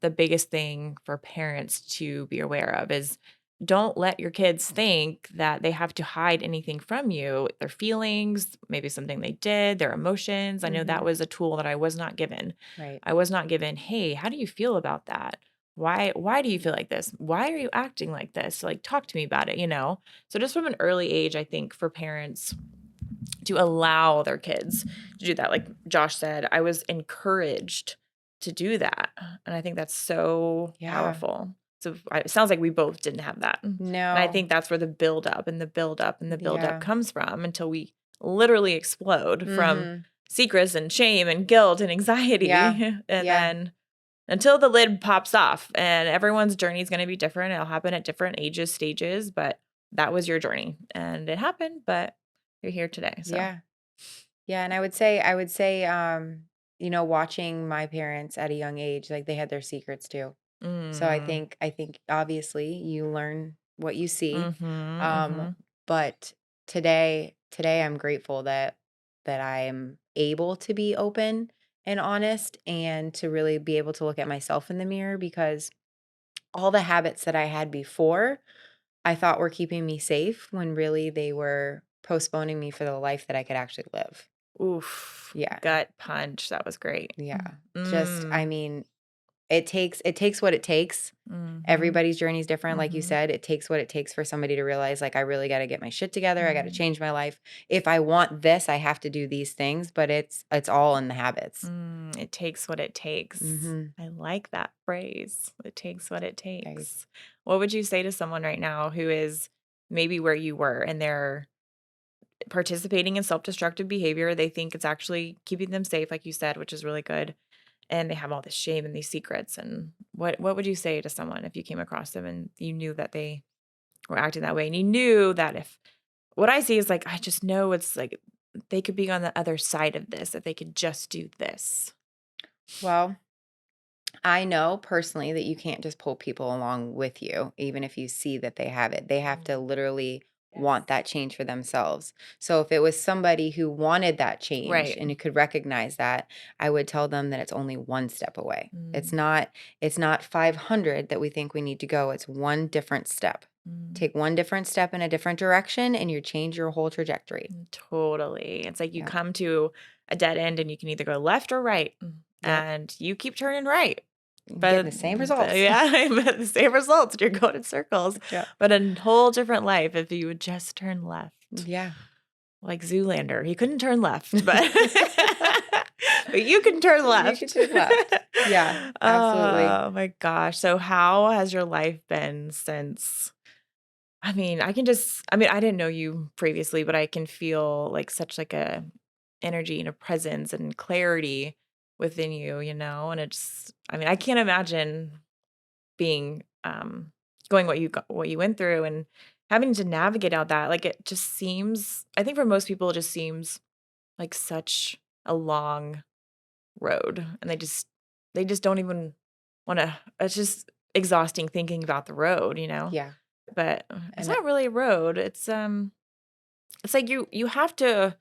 the biggest thing for parents to be aware of is don't let your kids think that they have to hide anything from you, their feelings, maybe something they did, their emotions. I know that Mhm. was a tool that I was not given. Right. I was not given, "Hey, how do you feel about that? Why do you feel like this? Why are you acting like this? Like talk to me about it, you know?" So just from an early age, I think for parents to allow their kids to do that. Like Josh said, I was encouraged to do that. And I think that's so Yeah. powerful. So it sounds like we both didn't have that. And I No. think that's where the build up and the build up and the build up Yeah. comes from until we literally explode from Mhm. secrets and shame and guilt and Yeah. anxiety. And Yeah. then until the lid pops off and everyone's journey is going to be different. It'll happen at different ages, stages, but that was your journey and it happened, but you're here today. So, Yeah. Yeah, and I would say, watching my parents at a young age, like they had their secrets too. So mm, I think obviously you learn what you see. mhm, Um, mhm, but today I'm grateful that I am able to be open and honest and to really be able to look at myself in the mirror because all the habits that I had before I thought were keeping me safe when really they were postponing me for the life that I could actually live. oof, Yeah. gut punch, that was great. Yeah. Just I Mm, mean, it takes what it takes. mhm, Everybody's journey is different, like you mhm, said. It takes what it takes for somebody to realize, like, I really gotta get my shit together. I gotta mhm, change my life. If I want this, I have to do these things, but it's all in the habits. it takes what it takes. Mhm. I like that phrase, "It takes what it Right. takes." What would you say to someone right now who is maybe where you were and they're participating in self-destructive behavior? They think it's actually keeping them safe, like you said, which is really good. And they have all this shame and these secrets. And what would you say to someone if you came across them and you knew that they were acting that way? And you knew that if what I see is like, I just know it's like they could be on the other side of this if they could just do this? Well, I know personally that you can't just pull people along with you, even if you see that they have it. They have to Mm. literally Yes. want that change for themselves. So if it was somebody who wanted that change Right. and who could recognize that, I would tell them that it's only one step away. Mm. It's not 500 that we think we need to go. It's one different step. Mm. Take one different step in a different direction and you change your whole trajectory. Totally. It's like you Yeah. come to a dead end and you can either go left or right. Yep. And you keep turning right. Getting the same results. Yeah, but the same results. You're going in circles. Yeah. But a whole different life if you would just turn left. Yeah. Like Zoolander. He couldn't turn left, but but you can turn left. You can turn left. Yeah, absolutely. Oh my gosh. So how has your life been since I mean, I didn't know you previously, but I can feel like such like a energy and a presence and clarity within you, and I can't imagine being going what you went through and having to navigate out that. Like it just seems, I think for most people it just seems like such a long road and they just don't even want to, it's just exhausting thinking about the road. Yeah. But it's And not really a road. It's like you have to,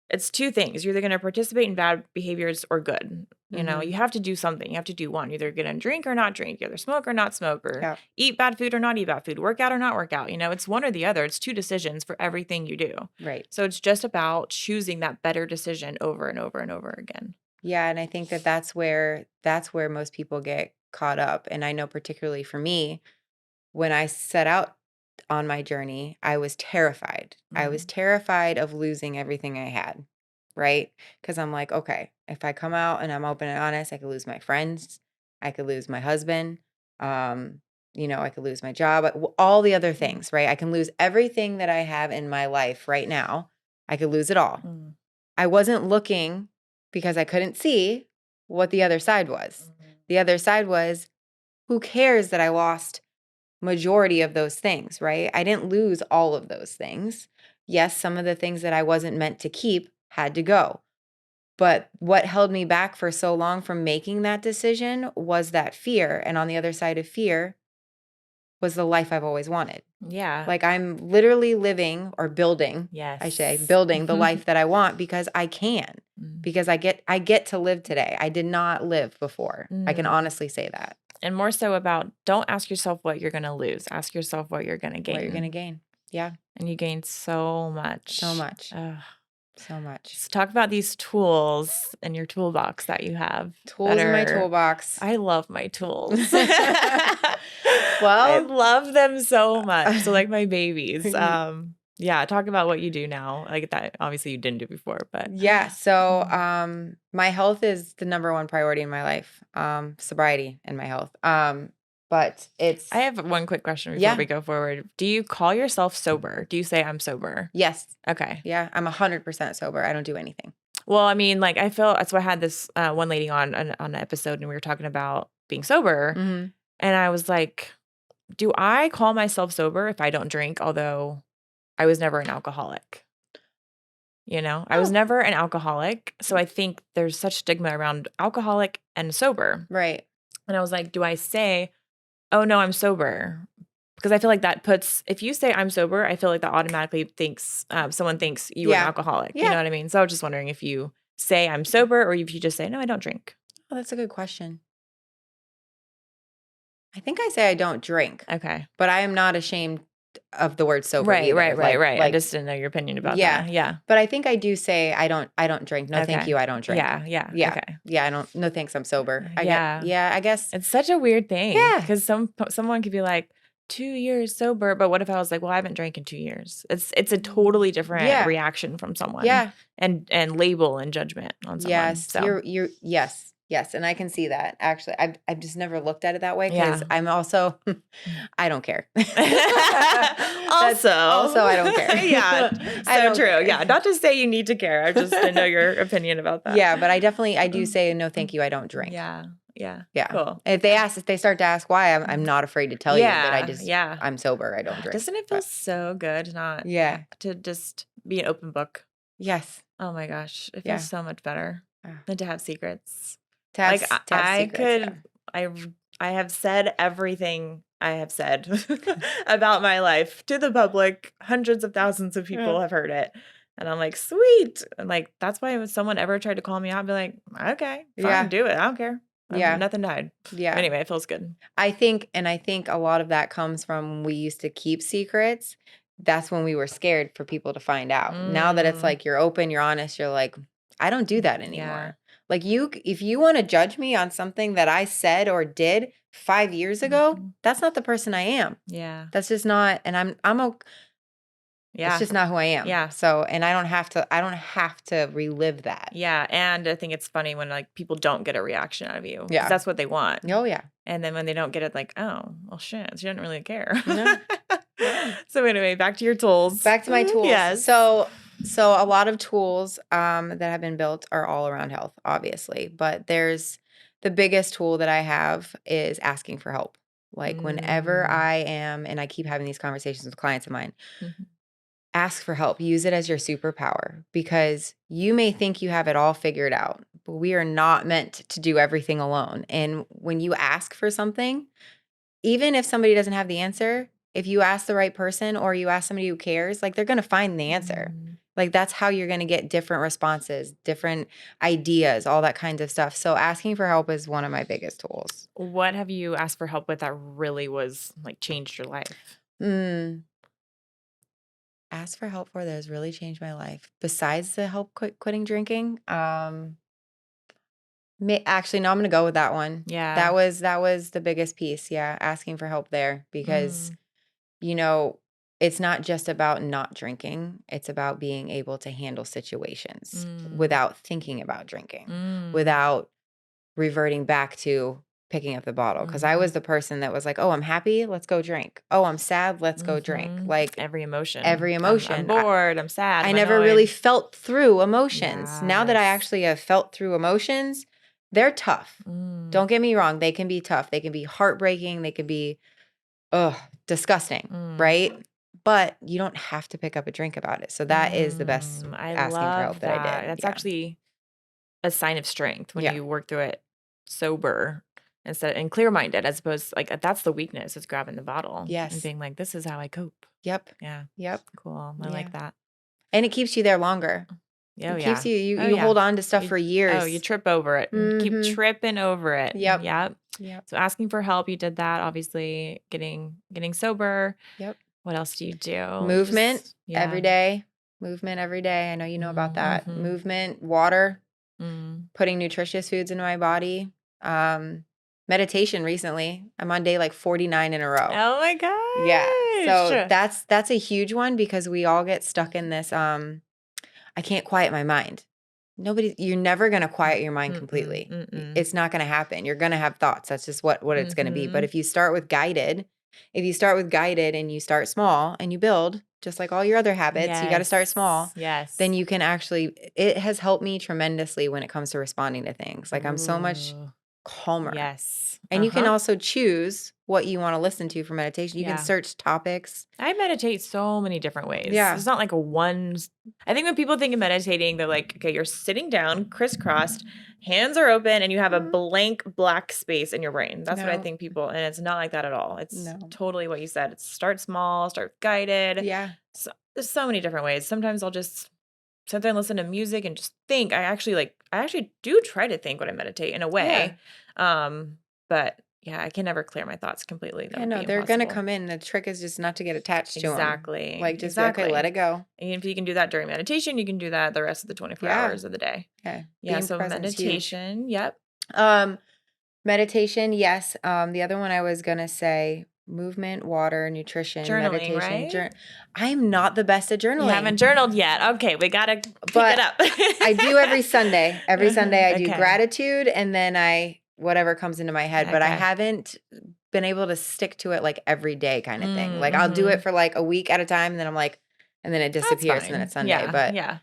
it's two things. You're either going to participate in bad behaviors or good. Mhm. You have to do something. You have to do one. You're either going to drink or not drink, either smoke or not smoke, or Yeah. eat bad food or not eat bad food, work out or not work out. It's one or the other. It's two decisions for everything you do. Right. So it's just about choosing that better decision over and over and over again. Yeah, and I think that that's where most people get caught up. And I know particularly for me, when I set out on my journey, I was terrified. I was terrified of losing everything I had, right? Because I'm like, okay, if I come out and I'm open and honest, I could lose my friends, I could lose my husband, I could lose my job, all the other things, right? I can lose everything that I have in my life right now. I could lose it all. Mm. I wasn't looking because I couldn't see what the other side was. The other side was, who cares that I lost majority of those things, right? I didn't lose all of those things. Yes, some of the things that I wasn't meant to keep had to go. But what held me back for so long from making that decision was that fear. And on the other side of fear was the life I've always wanted. Yeah. Like I'm literally living or building, Yes. I say, building the life that I want because I can, because I get to live today. I did not live before. I can honestly say that. And more so about, don't ask yourself what you're going to lose. Ask yourself what you're going to gain. What you're going to gain. Yeah. And you gain so much. So much. Ugh. So much. Let's talk about these tools in your toolbox that you have. Tools in my toolbox. I love my tools. Well, I love them so much. So like my babies. Yeah, talk about what you do now. Like that obviously you didn't do before, but yeah. So my health is the number one priority in my life. Sobriety and my health. But it's I have one quick question before we go forward. Do you call yourself sober? Do you say I'm sober? Yes. Okay. Yeah, I'm 100% sober. I don't do anything. Well, I mean, like I feel that's why I had this one lady on an episode and we were talking about being sober. Mm-hmm. And I was like, do I call myself sober if I don't drink? Although I was never an alcoholic. I was never an alcoholic. So I think there's such stigma around alcoholic and sober. Right. And I was like, do I say, oh no, I'm sober? Because I feel like that puts, if you say I'm sober, I feel like that automatically thinks, someone thinks you are an alcoholic. Yeah. You know what I mean? So I was just wondering if you say I'm sober or if you just say, no, I don't drink. Oh, that's a good question. I think I say I don't drink. Okay. But I am not ashamed of the word sober. Right. Like, I just didn't know your opinion about that. Yeah. But I think I do say I don't drink. No, thank you. I don't drink. Yeah. Okay. Yeah. I don't. No, thanks. I'm sober. I guess it's such a weird thing. Yeah. Because someone could be like 2 years sober, but what if I was like, well, I haven't drank in 2 years? It's a totally different reaction from someone. Yeah. And label and judgment on someone. Yes. So. You're yes. Yes, and I can see that. Actually, I've just never looked at it that way because I'm also I don't care. also, I don't care. Yeah, so true. Care. Yeah, not to say you need to care. I just didn't know your opinion about that. Yeah, but I do say no, thank you. I don't drink. Yeah. Cool. If they start to ask why, I'm not afraid to tell you that I'm sober. I don't drink. Doesn't it feel so good not to just be an open book? Yes. Oh my gosh. It Yeah. feels so much better Ah. than to have secrets. To have Like s to have secrets, yeah. I I have said everything I have said about my life to the public. Hundreds of thousands of Yeah. people have heard it. And I'm like, "Sweet." And, like, that's why when someone ever tried to call me out, I'd be like, "Okay, fine, Yeah. do it. I don't care. Yeah. Nothing died." Yeah. Anyway, it feels good. I think a lot of that comes from when we used to keep secrets. That's when we were scared for people to find out. Now that it's Mm, like you're open, you're honest, you're like, I don't do that yeah. anymore. Like if you want to judge me on something that I said or did 5 years ago, Mhm. that's not the person I am. Yeah. That's just not, and it's Yeah. just not who I am. Yeah. So, and I don't have to relive that. Yeah, and I think it's funny when, like, people don't get a reaction out of you because Yeah. that's what they want. Oh yeah. And then when they don't get it, like, "Oh, well, shit, she didn't really care." No. No. So anyway, back to your tools. Back to my tools. Yes. So a lot of tools that have been built are all around health, obviously, but there's the biggest tool that I have is asking for help. Like whenever Mm. I am, and I keep having these conversations with clients of mine, Mhm. ask for help. Use it as your superpower because you may think you have it all figured out, but we are not meant to do everything alone. And when you ask for something, even if somebody doesn't have the answer, if you ask the right person or you ask somebody who cares, like they're going to find the answer. Mm. Like that's how you're going to get different responses, different ideas, all that kinds of stuff. So asking for help is one of my biggest tools. What have you asked for help with that really was, like, changed your life? Mm, ask for help for that has really changed my life. Besides the help quitting drinking, actually, no, I'm gonna go with that one. Yeah. That was the biggest piece. Yeah, asking for help there because Mm. you know, it's not just about not drinking, it's about being able to handle situations Mm. without thinking about drinking, Mm. without reverting back to picking up the bottle. Because I Mhm. was the person that was like, "Oh, I'm happy, let's go drink. Oh, I'm sad, let's go drink." Mhm. Like Every every emotion. I'm emotion. bored, I'm sad, I I'm never really annoyed. felt through emotions. Now that I Yes. actually have felt through emotions, they're tough. Mm. Don't get me wrong, they can be tough. They can be heartbreaking, they can be ugh, disgusting, Mm. right? But you don't have to pick up a drink about it. So that is the best I asking for help love that I that. did. That's Yeah. actually a sign of strength when Yeah. you work through it sober instead and clear-minded as opposed like that's the weakness is grabbing the bottle and Yes. being like, this is how I cope. Yep. Yeah. Yep. Cool. I like Yeah. that. And it keeps you there longer. Oh It keeps yeah. Oh you yeah. hold on to stuff for You years. trip over it and keep Mhm. tripping over it. Yep. Yep. Yep. So asking for help, you did that, obviously getting sober. Yep. What else do you do? Movement Just yeah. every day. Movement every day. I know you know about that. Mm-hmm. Movement, water, Mm. putting nutritious foods into my body. Meditation recently. I'm on day like 49 in a row. Oh my Yeah. So gosh. that's a huge one because we all get stuck in this I can't quiet my mind. You're never going to quiet your mind Mm-mm, completely. mm-mm. It's not going to happen. You're going to have thoughts. That's just what it's going to be. But Mhm. if you start with guided and you start small and you build just like all your other habits, you got to start small. Yes. Then you can actually it has helped me tremendously when it comes to responding to things. Like I'm so much Ooh. calmer. Yes. And you can also choose what you want to listen to for meditation. You can Yeah. search topics. I meditate so many different ways. Yeah. It's not like a I think when people think of meditating, they're like, okay, you're sitting down, crisscrossed, hands are open, and you have a Mhm. blank black space in your brain. That's what I No. think people, and it's not like that at all. It's No. totally what you said. It's start small, start guided. Yeah. So, there's so many different ways. Sometimes I'll just sit there and listen to music and just think. I actually do try to think when I meditate in a Yeah. way. But yeah, I can never clear my thoughts completely. That Yeah, would no, be they're gonna impossible. come in. The trick is just not to get attached to them. Exactly. Like, just be like, okay, let Exactly. it go. And if you can do that during meditation, you can do that the rest of the 24 Yeah. hours of the day. Yeah. Yeah. Being So present is huge. meditation. Yep. Um, meditation, yes. The other one I was gonna say, movement, water, nutrition, Journaling, meditation. right? I'm not the best at You haven't journaling, journaled yet. Okay. We got to pick it but up. I do every Sunday. Every Sunday I do Okay. gratitude and then whatever comes into my head, but I Okay. haven't been able to stick to it like every day kind of thing. Like I'll do Mm-hmm. it for like a week at a time and then I'm like, and then it That's disappears and then fine. it's Sunday. Yeah. But Yeah.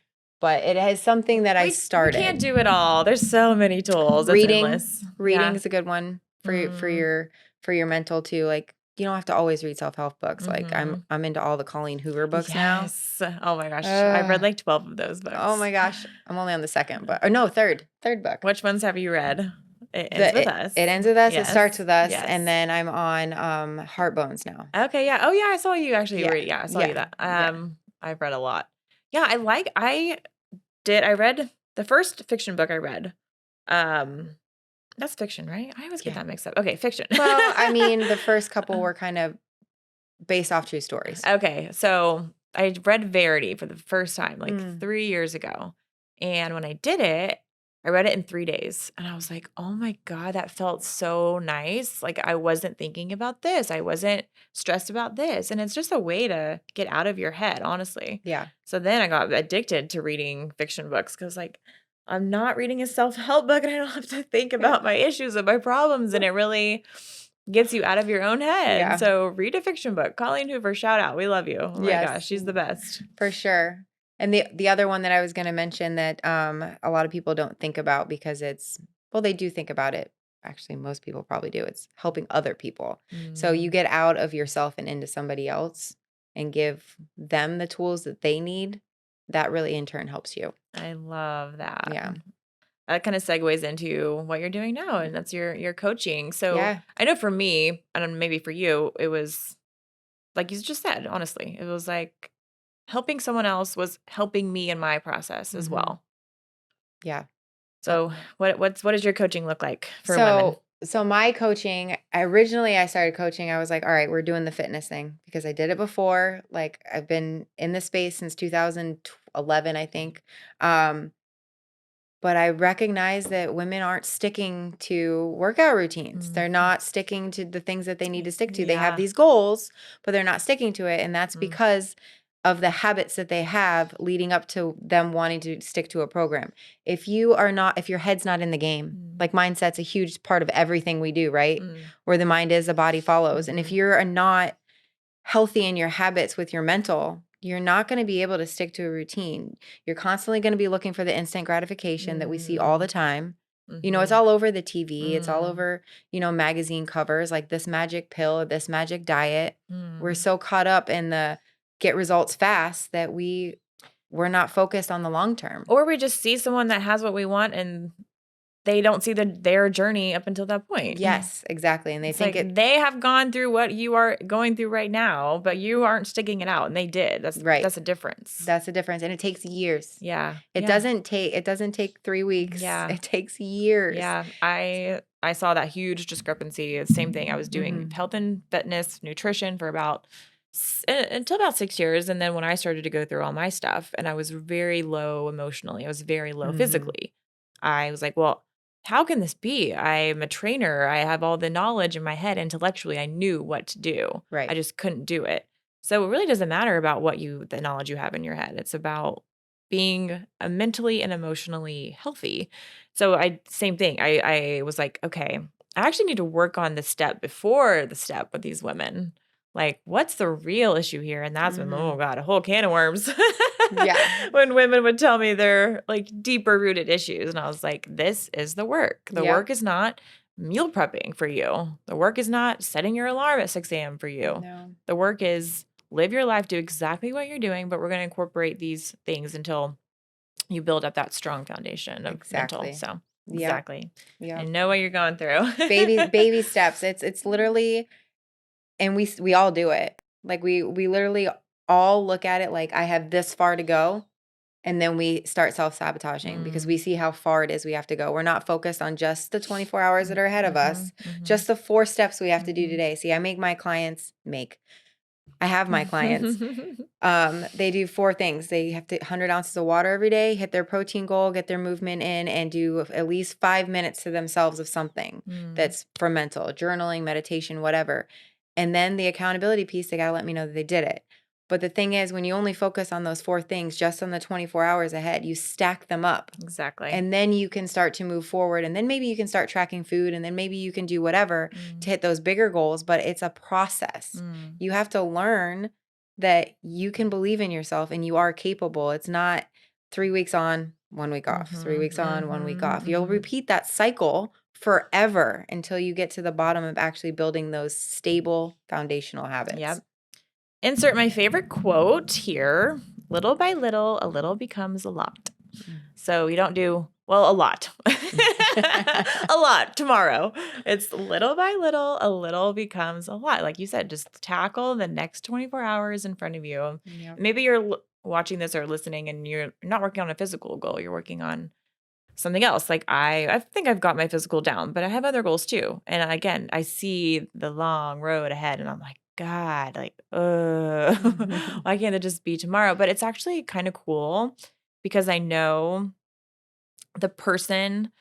it is something that I We can't started. do it all. There's so many tools. It's Reading, endless. reading Yeah. is a good one for Mm. your mental too. Like you don't have to always read self-help books. Like Mhm. I'm into all the Colleen Hoover books now. Yes. Oh my gosh. I've read Uh, like 12 of those oh books. my gosh. I'm only on the second, but or no, third book. Which ones have you read? It ends The with it us. ends with us, it Yes. starts with us, and Yes. then I'm on Heartbones now. Okay, yeah. Oh, yeah, I saw you actually Yeah. read yeah, I saw you Yeah. that. Yeah. I've read a lot. Yeah, I read the first fiction book I read. Um, that's fiction, right? I always get Yeah. that mixed up. Okay, fiction. Well, I mean, the first couple were kind of based off true stories. Okay, so I read Verity for the first time like Mm. 3 years ago, and when I did it, I read it in 3 days, and I was like, "Oh my god, that felt so nice." Like, I wasn't thinking about this, I wasn't stressed about this, and it's just a way to get out of your head, honestly. Yeah. So then I got addicted to reading fiction books because, like, I'm not reading a self-help book, and I don't have to think about my issues and my problems, and it really gets you out of your own head. Yeah. So read a fiction book. Colleen Hoover, shout out. We love you. Oh my Yes. gosh, she's the best. For sure. And the other one that I was gonna mention that, a lot of people don't think about because it's well, they do think about it. Actually, most people probably do. It's helping other people. So you Mm, get out of yourself and into somebody else and give them the tools that they need. That really in turn helps you. I love that. Yeah. That kind of segues into what you're doing now, and that's your coaching. So Yeah. I know for me, and maybe for you, it was like you just said, honestly, it was like helping someone else was helping me in my process as Mhm. well. Yeah. Uh, So what does your coaching look like for women? so my coaching, originally I started coaching, I was like, all right, we're doing the fitness thing because I did it before. Like I've been in this space since 2011, I think. Um, but I recognize that women aren't sticking to workout routines. They're Mhm. not sticking to the things that they need to stick to. They have Yeah. these goals, but they're not sticking to it. And that's Mm, because of the habits that they have leading up to them wanting to stick to a program. If your head's not in the game, mm, like mindset's a huge part of everything we do, right? mm, Where the mind is, the body follows. And if mhm, you're not healthy in your habits with your mental, you're not going to be able to stick to a routine. You're constantly going to be looking for the instant gratification that we see all the mm, time. It's mhm, all over the TV, it's all mm, over, magazine covers like this magic pill or this magic diet. We're mm. so caught up in the get results fast that we're not focused on the long term. Or we just see someone that has what we want and they don't see their journey up until that point. Yes, exactly. And they It's think like it they have gone through what you are going through right now, but you aren't sticking it out, and they did. right. That's a difference. That's the difference. And it takes years. Yeah. It Yeah. doesn't take 3 weeks. Yeah. It takes years. Yeah. I saw that huge discrepancy. Same thing. I was doing Mhm. health and fitness, nutrition for about until about 6 years, and then when I started to go through all my stuff, and I was very low emotionally, I was very low Mhm. physically. I was like, well, how can this be? I'm a trainer. I have all the knowledge in my head. Intellectually, I knew what to do. I Right. just couldn't do it. So it really doesn't matter about the knowledge you have in your head. It's about being mentally and emotionally healthy. So same thing. I was like, okay, I actually need to work on the step before the step with these women. Like, what's the real issue here? And that's when, oh Mhm. God, a whole can of worms. Yeah. When women would tell me their like deeper rooted issues. And I was like, this is the work. The Yep. work is not meal prepping for you. The work is not setting your alarm at 6 a.m. for you. No. The work is live your life, do exactly what you're doing, but we're going to incorporate these things until you build up that strong foundation of mental. Exactly. So, Yep. exactly. I Yep. know what you're going through. Baby steps. It's literally and we all do it. Like we literally all look at it like I have this far to go. And then we start self-sabotaging because we Mm, see how far it is we have to go. We're not focused on just the 24 hours that mm, are ahead of us, mhm, mhm, just the 4 steps we have to do mhm. today. See, I have my clients, they do 4 things. They have to 100 ounces of water every day, hit their protein goal, get their movement in, and do at least 5 minutes to themselves of something Mm, that's for mental, journaling, meditation, whatever. And then the accountability piece, they gotta let me know that they did it. But the thing is, when you only focus on those 4 things just on the 24 hours ahead, you stack them up. exactly. And then you can start to move forward. And then maybe you can start tracking food. And then maybe you can do whatever Mm, to hit those bigger goals. But it's a process. mm, You have to learn that you can believe in yourself and you are capable. It's not 3 weeks on, 1 week off, 3 mhm, weeks on, 1 week mhm, off. You'll mhm. repeat that cycle forever until you get to the bottom of actually building those stable foundational habits. Yep. Insert my favorite quote here. Little by little, a little becomes a lot. So you don't do, well, a lot. A lot tomorrow. It's little by little, a little becomes a lot. Like you said, just tackle the next 24 hours in front of you. Yep. Maybe you're watching this or listening and you're not working on a physical goal. You're working on something else. Like I think I've got my physical down, but I have other goals too. And again, I see the long road ahead and I'm like, God, like, why can't it just be tomorrow? But it's actually kind of cool because I know the person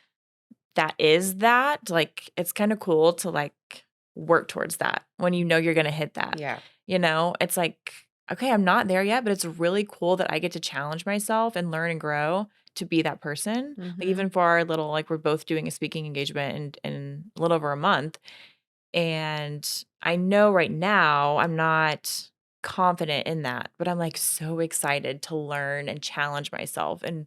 that is that, like, it's kind of cool to like work towards that when you know you're going to hit that. Yeah. You know, it's like, okay, I'm not there yet, but it's really cool that I get to challenge myself and learn and grow to be that person. Like even for our little, like we're both doing a speaking engagement in a little over a month. And I know right now I'm not confident in that, but I'm like so excited to learn and challenge myself. And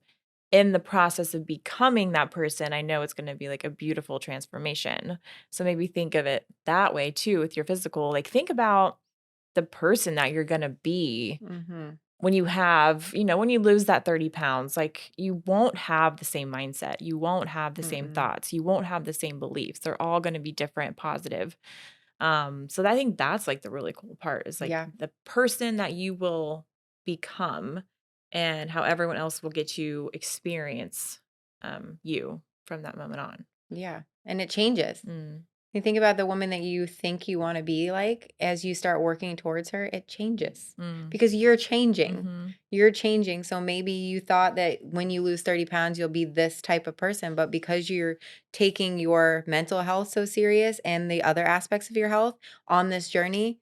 in the process of becoming that person, I know it's going to be like a beautiful transformation. So maybe think of it that way too with your physical. Like think about the person that you're going to be when you have, when you lose that 30 pounds, like you won't have the same mindset. You won't have the same thoughts. You won't have the same beliefs. They're all going to be different, positive. So I think that's like the really cool part is like the person that you will become and how everyone else will get to experience you from that moment on. Yeah. And it changes. You think about the woman that you think you want to be like, as you start working towards her, it changes because you're changing. You're changing. So maybe you thought that when you lose 30 pounds, you'll be this type of person. But because you're taking your mental health so serious and the other aspects of your health on this journey,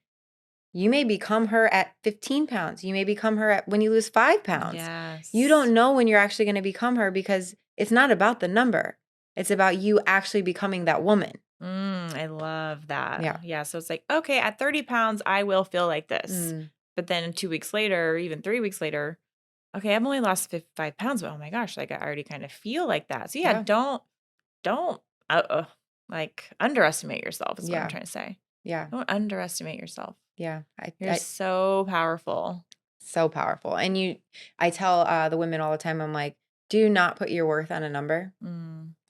you may become her at 15 pounds. You may become her when you lose 5 pounds. Yes. You don't know when you're actually going to become her because it's not about the number. It's about you actually becoming that woman. I love that. Yeah. Yeah. So it's like, okay, at 30 pounds, I will feel like this. But then 2 weeks later, or even 3 weeks later, okay, I've only lost 5 pounds, but oh my gosh, like I already kind of feel like that. So yeah, don't like underestimate yourself is what I'm trying to say. Yeah. Don't underestimate yourself. Yeah. You're so powerful. So powerful. And I tell the women all the time, I'm like, do not put your worth on a number.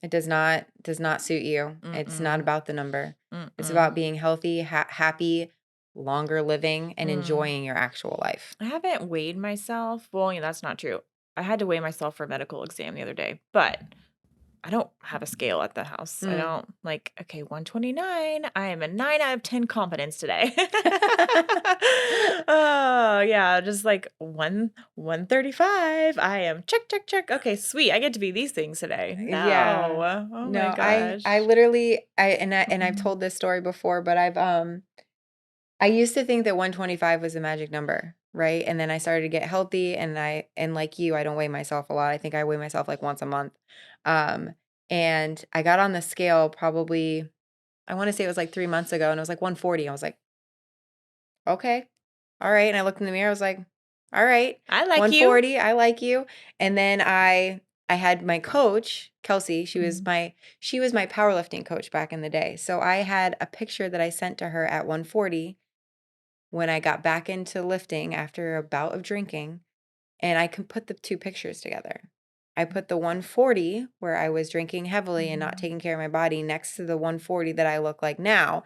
It does not suit you. It's not about the number. It's about being healthy, happy, longer living, and enjoying your actual life. I haven't weighed myself. Well, that's not true. I had to weigh myself for a medical exam the other day, but I don't have a scale at the house. I don't okay, 129. I am a 9 out of 10 confidence today. Oh, yeah. Just like 135. I am check, check, check. Okay, sweet. I get to be these things today. No. Yeah. Oh No, my gosh. I literally, I've told this story before, but I used to think that 125 was a magic number, right? And then I started to get healthy and like you, I don't weigh myself a lot. I think I weigh myself like once a month. And I got on the scale probably, I want to say it was like 3 months ago and it was like 140. I was like, okay, all right. And I looked in the mirror, I was like, all right, I like 140, you. I like you. And then I had my coach, Kelsey, she was my powerlifting coach back in the day. So I had a picture that I sent to her at 140 when I got back into lifting after a bout of drinking, and I can put the two pictures together. I put the 140 where I was drinking heavily and not taking care of my body next to the 140 that I look like now.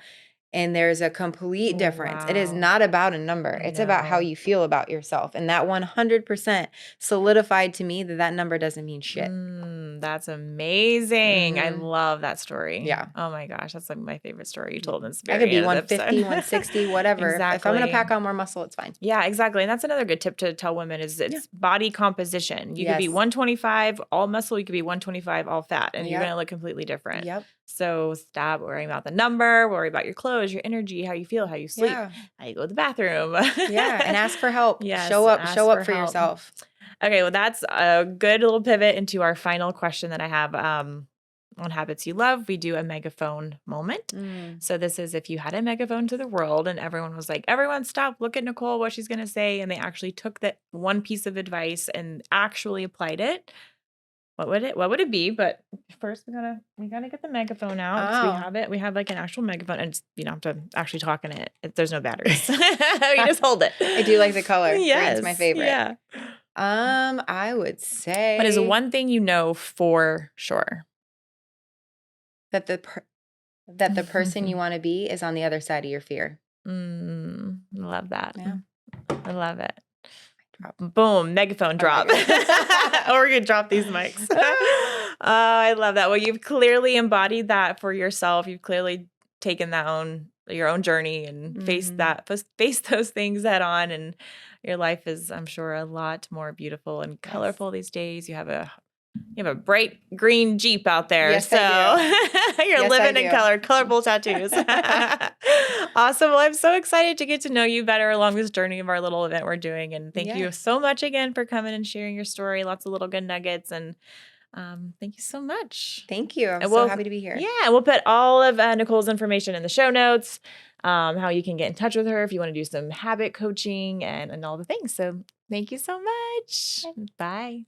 And there's a complete difference. It is Wow. not about a number. It's about how you feel about yourself. And that 100% solidified to me that number doesn't mean shit. That's amazing. I love that story. Yeah. Oh my gosh. That's like my favorite story you told in this I could be very end of the 150, episode. 160, whatever. If I'm going to Exactly. pack on more muscle, it's fine. Yeah, exactly. And that's another good tip to tell women is it's body composition. You could be Yes. 125 all muscle, you could be 125 all fat, and you're going to look completely different. Yep. So stop worrying about the number, worry about your clothes, your energy, how you feel, how you sleep, Yeah. how you go to the bathroom. Yeah, and ask for help. Yes, show up ask for for help. yourself. Okay, well, that's a good little pivot into our final question that I have on Habits You Love. We do a megaphone moment. So this is if you had a megaphone to the world and everyone was like, everyone stop, look at Nicole, what she's going to say. And they actually took that one piece of advice and actually applied it. what would it be? But first we gotta get the megaphone out because we Oh, have it. We have like an actual megaphone, and you don't have to actually talk in it. There's no batteries. You just hold it. I do like the color. Green's my Yes. favorite. Yeah. I would What is say one thing you know for sure? that the person you want to be is on the other side of your fear. I love that. Yeah. I love it. Drop. Boom, megaphone Oh my drop. goodness. Or we're gonna drop these mics. Oh, I love that. Well, you've clearly embodied that for yourself. You've clearly taken your own journey and face those things head on. And your life is, I'm sure, a lot more beautiful and Yes. colorful these days. You have a bright green Jeep out there. Yes, So I do. you're Yes, living I in do. color, colorful tattoos. Awesome. Well, I'm so excited to get to know you better along this journey of our little event we're doing. And thank you Yes. so much again for coming and sharing your story. Lots of little good nuggets. And thank you so much. Thank you. I'm And so happy to be here. yeah, we'll put all of Nicole's information in the show notes, how you can get in touch with her if you want to do some habit coaching and all the things. So thank you so much. Bye.